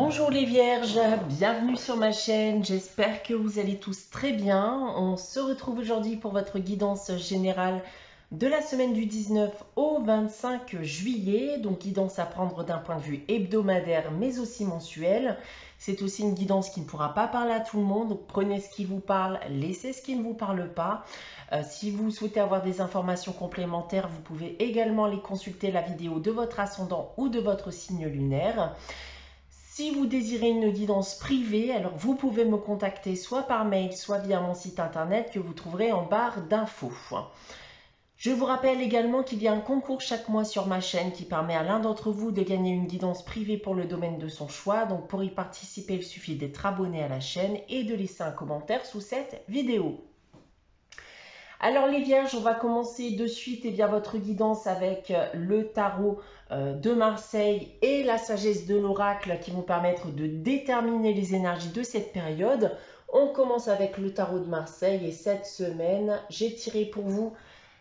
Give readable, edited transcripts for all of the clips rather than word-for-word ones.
Bonjour les vierges, bienvenue sur ma chaîne, j'espère que vous allez tous très bien. On se retrouve aujourd'hui pour votre guidance générale de la semaine du 19 au 25 juillet. Donc guidance à prendre d'un point de vue hebdomadaire mais aussi mensuel. C'est aussi une guidance qui ne pourra pas parler à tout le monde, donc prenez ce qui vous parle, laissez ce qui ne vous parle pas. Si vous souhaitez avoir des informations complémentaires, vous pouvez également les consulter la vidéo de votre ascendant ou de votre signe lunaire. Si vous désirez une guidance privée, alors vous pouvez me contacter soit par mail, soit via mon site internet que vous trouverez en barre d'infos. Je vous rappelle également qu'il y a un concours chaque mois sur ma chaîne qui permet à l'un d'entre vous de gagner une guidance privée pour le domaine de son choix. Donc pour y participer, il suffit d'être abonné à la chaîne et de laisser un commentaire sous cette vidéo. Alors les vierges, on va commencer de suite votre guidance avec le tarot de Marseille et la sagesse de l'oracle qui vont permettre de déterminer les énergies de cette période. On commence avec le tarot de Marseille et cette semaine, j'ai tiré pour vous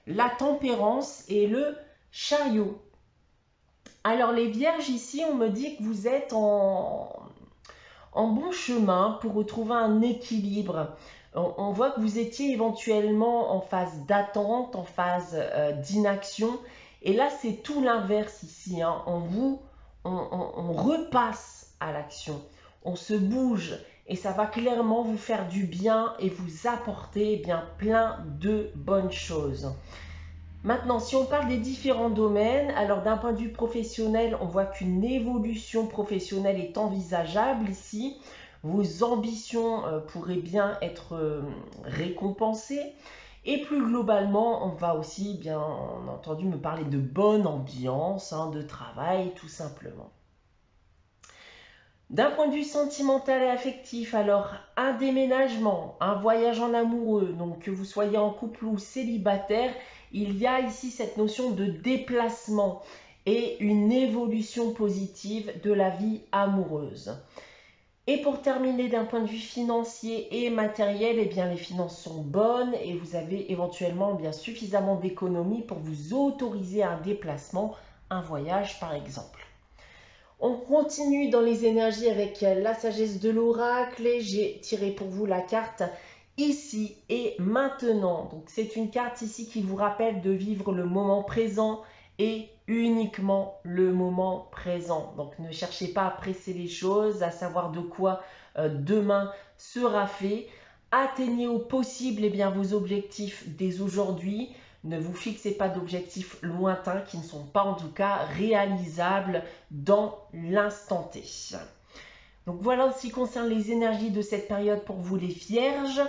la tempérance et le chariot. Alors les vierges, ici, on me dit que vous êtes en bon chemin pour retrouver un équilibre. On voit que vous étiez éventuellement en phase d'attente, en phase d'inaction. Et là, c'est tout l'inverse ici. Hein. On repasse à l'action. On se bouge. Et ça va clairement vous faire du bien et vous apporter plein de bonnes choses. Maintenant, si on parle des différents domaines, alors d'un point de vue professionnel, on voit qu'une évolution professionnelle est envisageable ici. Vos ambitions pourraient bien être récompensées. Et plus globalement, on va aussi, bien entendu, me parler de bonne ambiance, de travail, tout simplement. D'un point de vue sentimental et affectif, alors un déménagement, un voyage en amoureux, donc que vous soyez en couple ou célibataire, il y a ici cette notion de déplacement et une évolution positive de la vie amoureuse. Et pour terminer d'un point de vue financier et matériel, les finances sont bonnes et vous avez éventuellement suffisamment d'économies pour vous autoriser un déplacement, un voyage par exemple. On continue dans les énergies avec la sagesse de l'oracle et j'ai tiré pour vous la carte ici et maintenant. Donc c'est une carte ici qui vous rappelle de vivre le moment présent et uniquement le moment présent. Donc ne cherchez pas à presser les choses, à savoir de quoi demain sera fait. Atteignez au possible vos objectifs dès aujourd'hui. Ne vous fixez pas d'objectifs lointains qui ne sont pas en tout cas réalisables dans l'instant T. Donc voilà en ce qui concerne les énergies de cette période pour vous les vierges.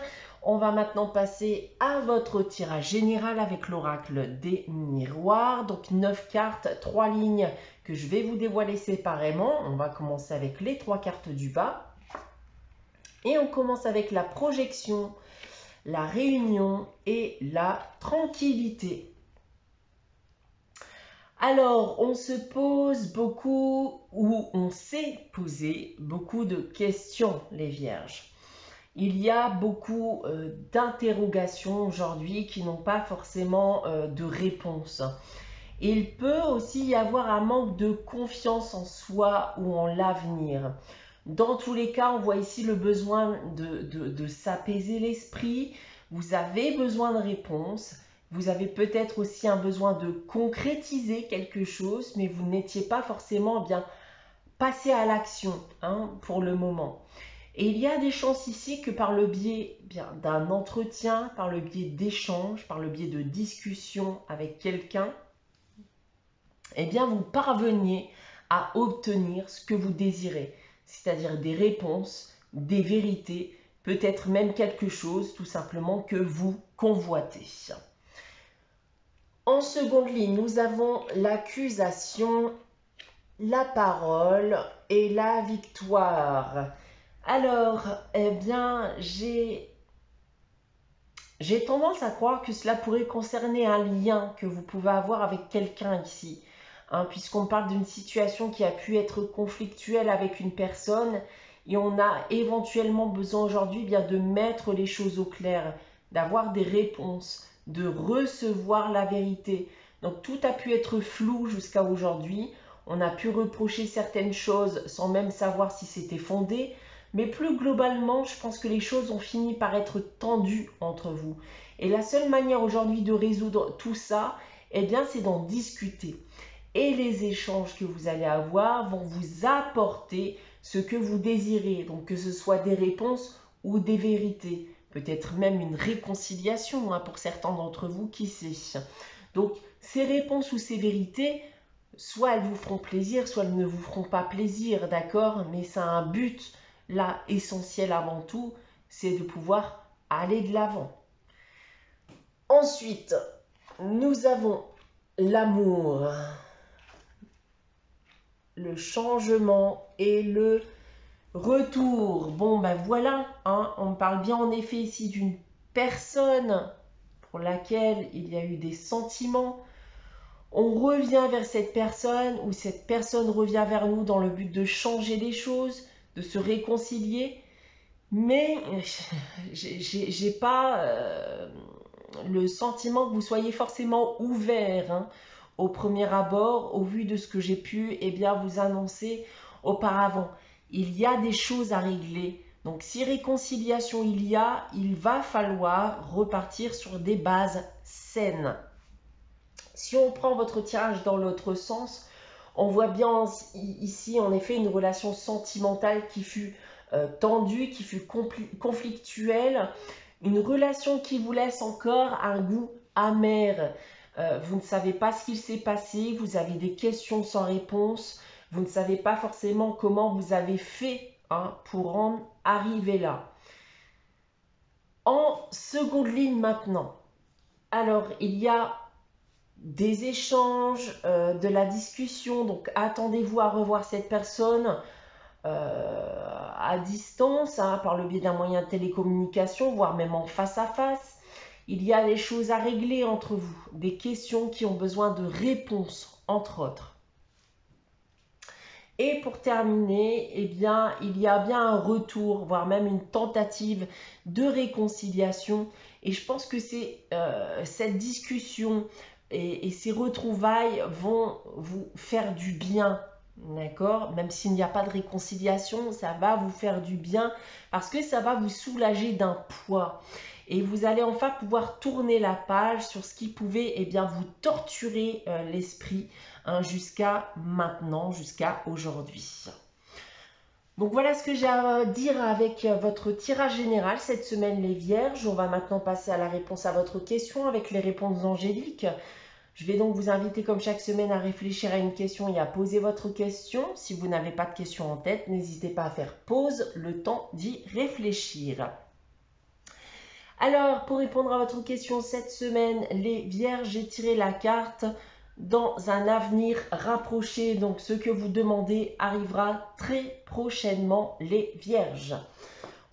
On va maintenant passer à votre tirage général avec l'oracle des miroirs. Donc 9 cartes, 3 lignes que je vais vous dévoiler séparément. On va commencer avec les 3 cartes du bas. Et on commence avec la projection, la réunion et la tranquillité. Alors, on se pose beaucoup, ou on s'est posé beaucoup de questions, les vierges. Il y a beaucoup d'interrogations aujourd'hui qui n'ont pas forcément de réponse. Il peut aussi y avoir un manque de confiance en soi ou en l'avenir. Dans tous les cas, on voit ici le besoin de s'apaiser l'esprit. Vous avez besoin de réponses. Vous avez peut-être aussi un besoin de concrétiser quelque chose, mais vous n'étiez pas forcément passé à l'action pour le moment. Et il y a des chances ici que par le biais d'un entretien, par le biais d'échanges, par le biais de discussions avec quelqu'un, vous parveniez à obtenir ce que vous désirez, c'est-à-dire des réponses, des vérités, peut-être même quelque chose tout simplement que vous convoitez. En seconde ligne, nous avons l'accusation, la parole et la victoire. Alors, j'ai tendance à croire que cela pourrait concerner un lien que vous pouvez avoir avec quelqu'un ici. Puisqu'on parle d'une situation qui a pu être conflictuelle avec une personne et on a éventuellement besoin aujourd'hui de mettre les choses au clair, d'avoir des réponses, de recevoir la vérité. Donc tout a pu être flou jusqu'à aujourd'hui. on a pu reprocher certaines choses sans même savoir si c'était fondé. Mais plus globalement, je pense que les choses ont fini par être tendues entre vous. Et la seule manière aujourd'hui de résoudre tout ça, eh bien, c'est d'en discuter. Et les échanges que vous allez avoir vont vous apporter ce que vous désirez. Donc, que ce soit des réponses ou des vérités. Peut-être même une réconciliation pour certains d'entre vous, qui sait. Donc, ces réponses ou ces vérités, soit elles vous feront plaisir, soit elles ne vous feront pas plaisir, d'accord? Mais ça a un but, là, essentiel avant tout, c'est de pouvoir aller de l'avant. Ensuite, nous avons l'amour, le changement et le retour. Bon, ben voilà, on parle bien en effet ici d'une personne pour laquelle il y a eu des sentiments. On revient vers cette personne ou cette personne revient vers nous dans le but de changer les choses, de se réconcilier. Mais j'ai pas le sentiment que vous soyez forcément ouvert au premier abord, au vu de ce que j'ai pu vous annoncer auparavant. Il y a des choses à régler. Donc si réconciliation il va falloir repartir sur des bases saines. Si on prend votre tirage dans l'autre sens, on voit bien ici en effet une relation sentimentale qui fut tendue, qui fut conflictuelle, une relation qui vous laisse encore un goût amer. Vous ne savez pas ce qu'il s'est passé, vous avez des questions sans réponse, vous ne savez pas forcément comment vous avez fait pour en arriver là. En seconde ligne maintenant, alors il y a des échanges, de la discussion, donc attendez-vous à revoir cette personne à distance, par le biais d'un moyen de télécommunication, voire même en face à face. Il y a des choses à régler entre vous, des questions qui ont besoin de réponses, entre autres. Et pour terminer, il y a bien un retour, voire même une tentative de réconciliation. Et je pense que c'est cette discussion et ces retrouvailles vont vous faire du bien. D'accord? Même s'il n'y a pas de réconciliation, ça va vous faire du bien parce que ça va vous soulager d'un poids. Et vous allez enfin pouvoir tourner la page sur ce qui pouvait vous torturer l'esprit jusqu'à maintenant, jusqu'à aujourd'hui. Donc voilà ce que j'ai à dire avec votre tirage général cette semaine les Vierges. On va maintenant passer à la réponse à votre question avec les réponses angéliques. Je vais donc vous inviter comme chaque semaine à réfléchir à une question et à poser votre question. Si vous n'avez pas de question en tête, n'hésitez pas à faire pause, le temps d'y réfléchir. Alors, pour répondre à votre question cette semaine, les Vierges, j'ai tiré la carte dans un avenir rapproché. Donc, ce que vous demandez arrivera très prochainement, les Vierges.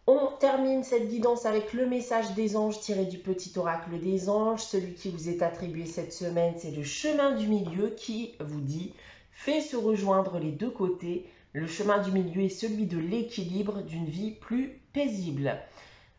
On termine cette guidance avec le message des anges tiré du petit oracle des anges. Celui qui vous est attribué cette semaine, c'est le chemin du milieu qui vous dit « Fais se rejoindre les deux côtés. Le chemin du milieu est celui de l'équilibre d'une vie plus paisible. »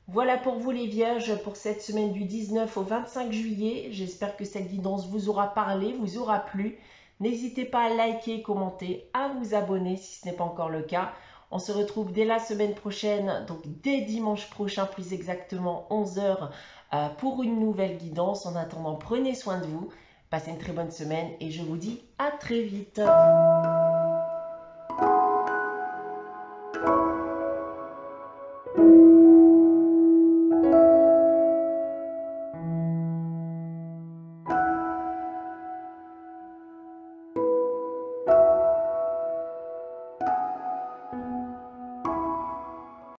Voilà pour vous les Vierges pour cette semaine du 19 au 25 juillet. J'espère que cette guidance vous aura parlé, vous aura plu. N'hésitez pas à liker, commenter, à vous abonner si ce n'est pas encore le cas. On se retrouve dès la semaine prochaine, donc dès dimanche prochain, plus exactement 11 h pour une nouvelle guidance. En attendant, prenez soin de vous, passez une très bonne semaine et je vous dis à très vite.